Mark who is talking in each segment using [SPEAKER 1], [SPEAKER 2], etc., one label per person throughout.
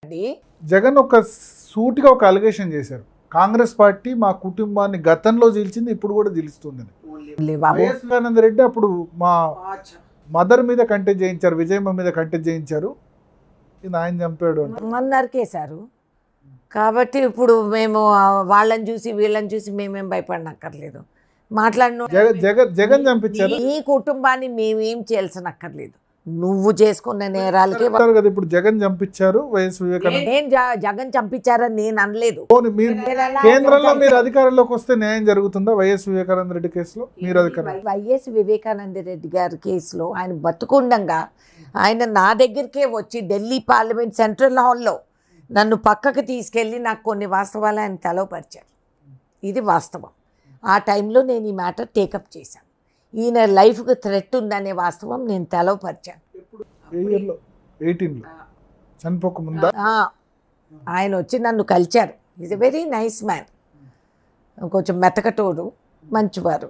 [SPEAKER 1] అండి.
[SPEAKER 2] జగన్ ఒక సూటిగా ఒక అలిగేషన్ చేశారు. కాంగ్రెస్ పార్టీ మా కుటుంబాన్ని గతంలో జీల్చింది, ఇప్పుడు కూడా జీలుస్తుందని. వైఎస్ వివేకానంద రెడ్డి అప్పుడు మా మదర్ మీద కంటెస్ట్ చేయించారు, విజయమ్మ మీద కంటెస్ట్ చేయించారు. ఇది ఆయన చంపాడు అంటే
[SPEAKER 1] నరికేశారు. కాబట్టి ఇప్పుడు మేము వాళ్ళని చూసి వీళ్ళని చూసి మేమేం భయపడనక్కర్లేదు. మాట్లాడిన
[SPEAKER 2] జగన్ చంపించారు
[SPEAKER 1] ఈ కుటుంబాన్ని మేమేం చేయాల్సినక్కర్లేదు. నువ్వు చేసుకున్న నేరాలకి
[SPEAKER 2] కదా. ఇప్పుడు జగన్ చంపించారు వైఎస్ వివేకానంద.
[SPEAKER 1] నేను జగన్ చంపించారని నేను అనలేదు.
[SPEAKER 2] కేంద్రంలో మీరు అధికారంలోకి వస్తే న్యాయం జరుగుతుందా వైఎస్ వివేకానంద రెడ్డి కేసులో? మీరు అధికారం
[SPEAKER 1] వైఎస్ వివేకానంద రెడ్డి గారి కేసులో ఆయన బతుకుండంగా ఆయన నా దగ్గరికే వచ్చి ఢిల్లీ పార్లమెంట్ సెంట్రల్ హాల్లో నన్ను పక్కకు తీసుకెళ్ళి నాకు కొన్ని వాస్తవాలు ఆయన తెలవపరిచారు. ఇది వాస్తవం. ఆ టైంలో నేను ఈ మ్యాటర్ టేకప్ చేశాను. ఈయన లైఫ్కి థ్రెట్ ఉందనే వాస్తవం నేను తెలవపరిచాను.
[SPEAKER 2] చనిపోక ముందా
[SPEAKER 1] ఆయన వచ్చి నన్ను కలిచారు. Is a very nice man, కొంచెం మెతకటోడు, మంచివారు.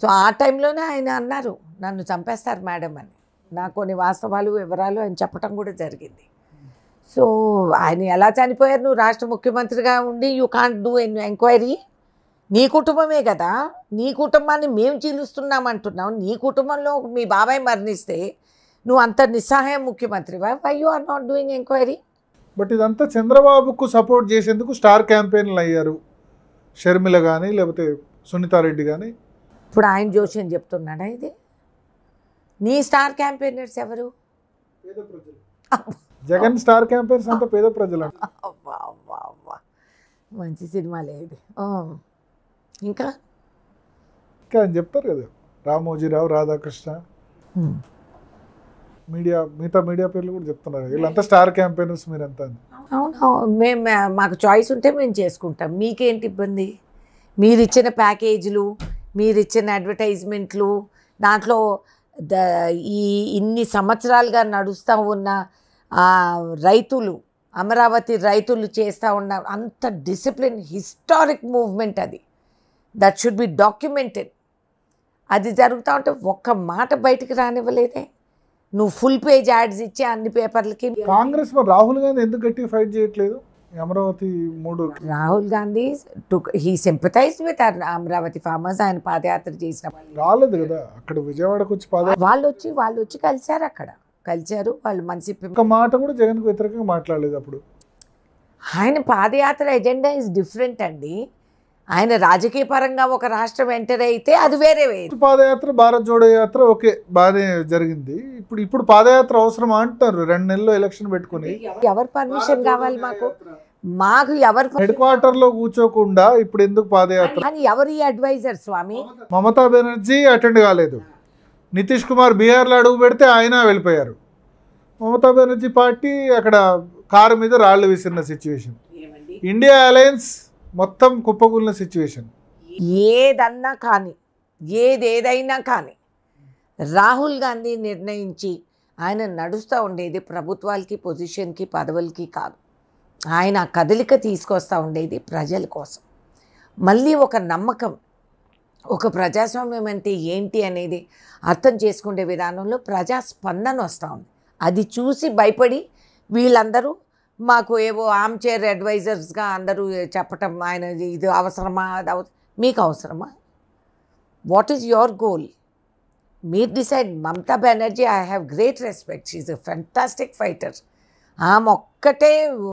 [SPEAKER 1] సో ఆ టైంలోనే ఆయన అన్నారు నన్ను చంపేస్తారు మేడం అని. నాకు కొన్ని వాస్తవాలు వివరాలు ఆయన చెప్పడం కూడా జరిగింది. సో ఆయన ఎలా చనిపోయారు? నువ్వు రాష్ట్ర ముఖ్యమంత్రిగా ఉండి యూ కాంట్ డూ ఎంక్వైరీ. నీ కుటుంబమే కదా, నీ కుటుంబాన్ని మేము చీలుస్తున్నామంటున్నావు. నీ కుటుంబంలో మీ బాబాయ్ మరణిస్తే నువ్వు అంత నిస్సహాయం ముఖ్యమంత్రివా? Why you are not doing enquiry?
[SPEAKER 2] But ఇదంతా చంద్రబాబుకు సపోర్ట్ చేసేందుకు స్టార్ క్యాంపెయిన్లు అయ్యారు. షర్మిల కానీ లేకపోతే సునీతారెడ్డి కానీ.
[SPEAKER 1] ఇప్పుడు ఆయన జోషిని చెప్తున్నాడా? ఇది నీ స్టార్ క్యాంపెయినర్స్ ఎవరు?
[SPEAKER 2] జగన్ స్టార్ క్యాంపెయినర్స్ అంతా పేద ప్రజలు.
[SPEAKER 1] మంచి సినిమా లేదు. ఇంకా
[SPEAKER 2] ఇంకా అని చెప్తారు కదా, రామోజీరావు, రాధాకృష్ణ, మిగతా మీడియా పేర్లు కూడా చెప్తున్నారు. వీళ్ళంతా స్టార్ క్యాంపెయినర్స్ మీరంతా.
[SPEAKER 1] అవును, మేము మాకు చాయిస్ ఉంటే మేము చేసుకుంటాం. మీకేంటి ఇబ్బంది? మీరు ఇచ్చిన ప్యాకేజీలు, మీరు ఇచ్చిన అడ్వర్టైజ్మెంట్లు, దాంట్లో ఇన్ని సంవత్సరాలుగా నడుస్తూ ఉన్న రైతులు, అమరావతి రైతులు చేస్తూ ఉన్న అంత డిసిప్లిన్, హిస్టారిక్ మూవ్మెంట్ అది. That should be documented. అది జరుగుతూ ఉంటే ఒక్క మాట బయటికి రానివ్వలేదే. నువ్వు ఫుల్ పేజ్ యాడ్స్ ఇచ్చి అన్ని పేపర్లకి.
[SPEAKER 2] కాంగ్రెస్ రాహుల్ గాంధీ ఎందుకు గట్టిగా ఫైట్ చేయట్లేదు? Amaravati
[SPEAKER 1] Rahul Gandhi he sympathised with Amaravati farmers. ఆయన పాదయాత్ర చేసిన
[SPEAKER 2] రాలేదు కదా, అక్కడ విజయవాడకు వచ్చి
[SPEAKER 1] వాళ్ళు వచ్చి కలిశారు. అక్కడ కలిశారు వాళ్ళు. మంచి
[SPEAKER 2] ఒక మాట కూడా జగన్కు వ్యతిరేకంగా మాట్లాడలేదు. అప్పుడు
[SPEAKER 1] ఆయన పాదయాత్ర ఎజెండా ఇస్ డిఫరెంట్ అండి. ఆయన రాజకీయ పరంగా ఒక రాష్ట్రం ఎంటర్ అయితే అది వేరే.
[SPEAKER 2] పాదయాత్ర, భారత్ జోడో యాత్ర ఓకే బాగానే జరిగింది. ఇప్పుడు పాదయాత్ర అవసరమా అంటారు? 2 నెలల్లో ఎలక్షన్ పెట్టుకుని.
[SPEAKER 1] ఎవరు పర్మిషన్ కావాలి మాకు ఎవరు
[SPEAKER 2] హెడ్ క్వార్టర్ లో కూర్చోకుండా ఇప్పుడు ఎందుకు పాదయాత్ర?
[SPEAKER 1] ఎవరి అడ్వైజర్ స్వామి?
[SPEAKER 2] మమతా బెనర్జీ అటెండ్ కాలేదు. నితీష్ కుమార్ బీహార్లో అడుగు పెడితే ఆయన వెళ్ళిపోయారు. మమతా బెనర్జీ పార్టీ అక్కడ కారు మీద రాళ్లు విసిరిన సిచ్యువేషన్. ఇండియా అలయన్స్ మొత్తం కుప్పకూలిన సిచ్యువేషన్.
[SPEAKER 1] ఏదన్నా కానీ, ఏదైనా కానీ రాహుల్ గాంధీ నిర్ణయించి ఆయన నడుస్తూ ఉండేది ప్రభుత్వాలకి, పొజిషన్కి, పదవులకి కాదు. ఆయన కదలిక తీసుకొస్తూ ఉండేది ప్రజల కోసం. మళ్ళీ ఒక నమ్మకం, ఒక ప్రజాస్వామ్యం అంటే ఏంటి అనేది అర్థం చేసుకునే విధానంలో ప్రజాస్పందన వస్తూ ఉంది. అది చూసి భయపడి వీళ్ళందరూ మాకు ఏవో ఆర్మ్ చైర్ అడ్వైజర్స్గా అందరూ చెప్పటం, ఆయన ఇది అవసరమా, మీకు అవసరమా? What is your goal? మీరు decide. Mamata Banerjee, I have great respect. She is a fantastic fighter. ఆమె ఒక్కటే